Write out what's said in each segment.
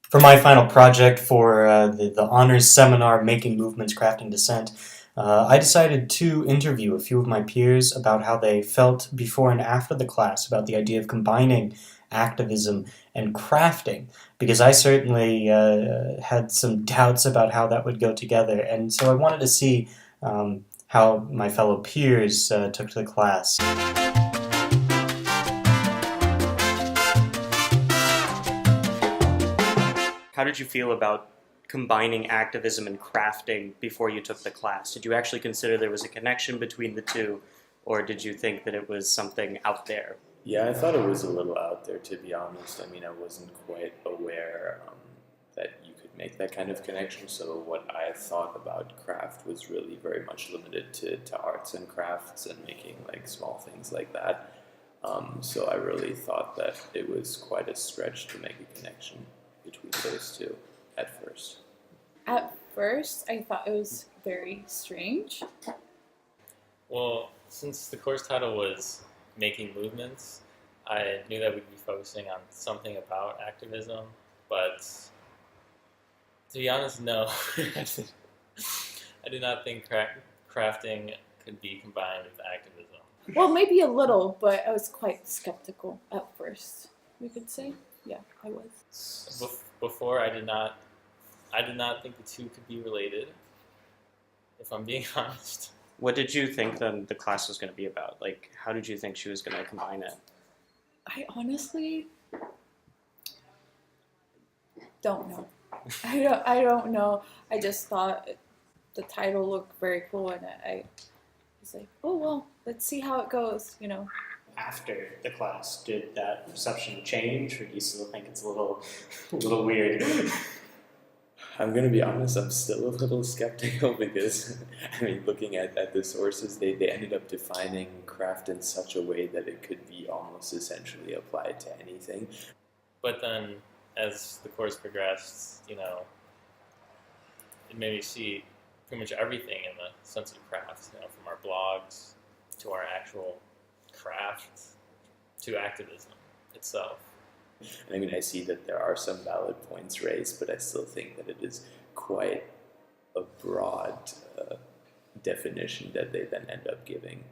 For my final project for the honors seminar, Making Movements, Crafting Dissent, I decided to interview a few of my peers about how they felt before and after the class about the idea of combining activism and crafting, because I certainly had some doubts about how that would go together, and so I wanted to see how my fellow peers took to the class. How did you feel about combining activism and crafting before you took the class? Did you actually consider there was a connection between the two, or did you think that it was something out there? Yeah, I thought it was a little out there, to be honest. I mean, I wasn't quite aware that you could make that kind of connection. So what I thought about craft was really very much limited to arts and crafts and making like small things like that. So I really thought that it was quite a stretch to make a connection between those two at first. At first, I thought it was very strange. Well, since the course title was Making Movements, I knew that we'd be focusing on something about activism, but to be honest, no. I did not think crafting could be combined with activism. Well, maybe a little, but I was quite skeptical at first, we could say. Yeah, I was. Before, I did not think the two could be related, if I'm being honest. What did you think then the class was going to be about? Like, how did you think she was going to combine it? I honestly don't know. I don't know. I just thought the title looked very cool, and I was like, oh well, let's see how it goes, you know. After the class, did that perception change, or do you still think it's a little weird? I'm going to be honest, I'm still a little skeptical because, I mean, looking at the sources, they ended up defining craft in such a way that it could be almost essentially applied to anything. But then, as the course progressed, it made me see pretty much everything in the sense of craft, from our blogs to our actual craft to activism itself. And I mean, I see that there are some valid points raised, but I still think that it is quite a broad definition that they then end up giving.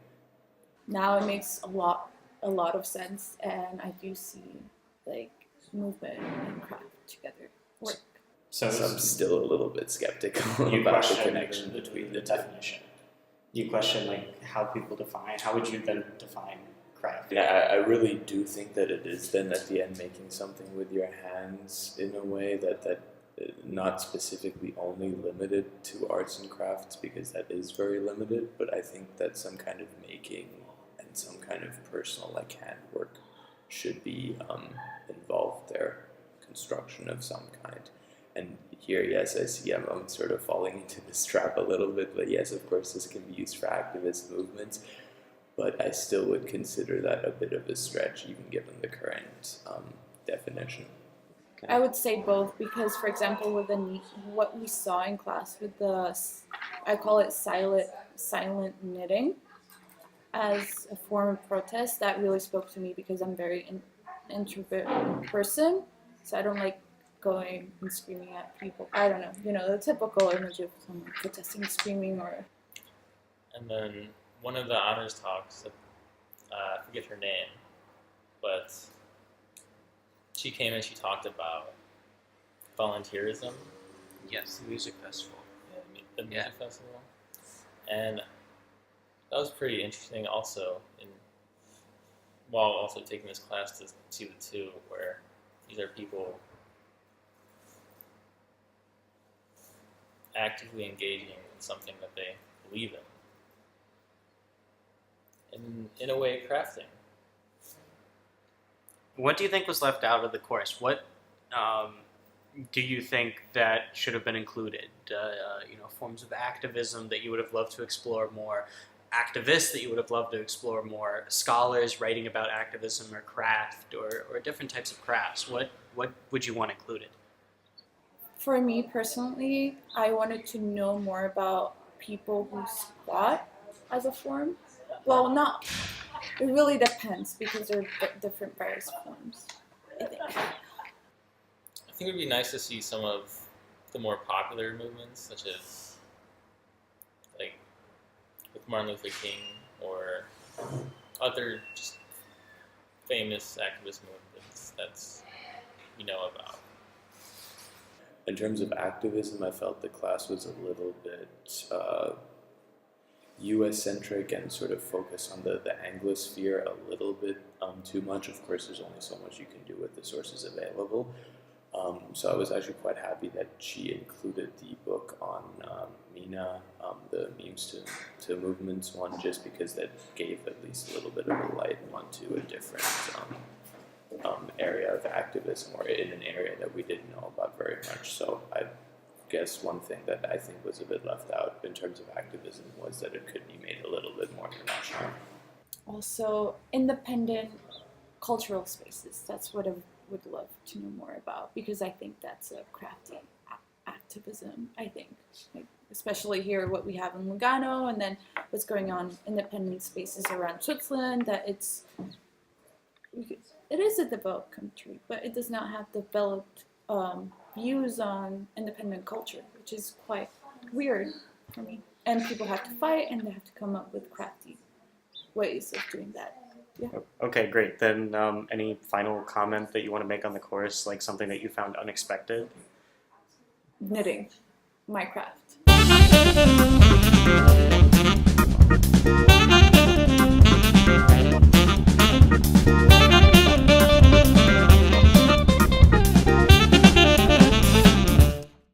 Now it makes a lot of sense, and I do see like movement and craft together work. So I'm still a little bit skeptical about the connection between the definition. You question like how people define. How would you then define craft? Yeah, I really do think that it is then at the end making something with your hands in a way that not specifically only limited to arts and crafts, because that is very limited, but I think that some kind of making and some kind of personal like handwork should be involved there, construction of some kind. And here, yes, I see I'm sort of falling into this trap a little bit, but yes, of course, this can be used for activist movements, but I still would consider that a bit of a stretch, even given the current definition. Okay. I would say both, because, for example, with what we saw in class with I call it silent knitting as a form of protest, that really spoke to me because I'm very introvert person, so I don't like going and screaming at people. I don't know, the typical image of someone protesting, screaming, or... And then one of the honors talks, I forget her name, but she came and she talked about volunteerism. Yes, the music festival. Yeah, the music festival. And that was pretty interesting also, while also taking this class to see the two, where these are people actively engaging in something that they believe in. And in a way, crafting. What do you think was left out of the course? What do you think that should have been included? Forms of activism that you would have loved to explore more, activists that you would have loved to explore more, scholars writing about activism or craft or different types of crafts. What would you want included? For me personally, I wanted to know more about people who squat as a form. Well, it really depends because there are different various forms, I think. I think it would be nice to see some of the more popular movements, such as like with Martin Luther King or other just famous activist movements that's we know about. In terms of activism, I felt the class was a little bit US centric and sort of focused on the Anglosphere a little bit too much. Of course, there's only so much you can do with the sources available. So I was actually quite happy that she included the book on MENA, the Memes to Movements one, just because that gave at least a little bit of a light onto a different area of activism, or in an area that we didn't know about very much. So I guess one thing that I think was a bit left out in terms of activism was that it could be made a little bit more international. Also, independent cultural spaces. That's what I would love to know more about, because I think that's a crafty activism. I think, like, especially here, what we have in Lugano, and then what's going on independent spaces around Switzerland. That it is a developed country, but it does not have developed views on independent culture, which is quite weird for me. And people have to fight, and they have to come up with crafty ways of doing that. Yeah. Okay, great. Then any final comment that you want to make on the course, like something that you found unexpected? Knitting, my craft.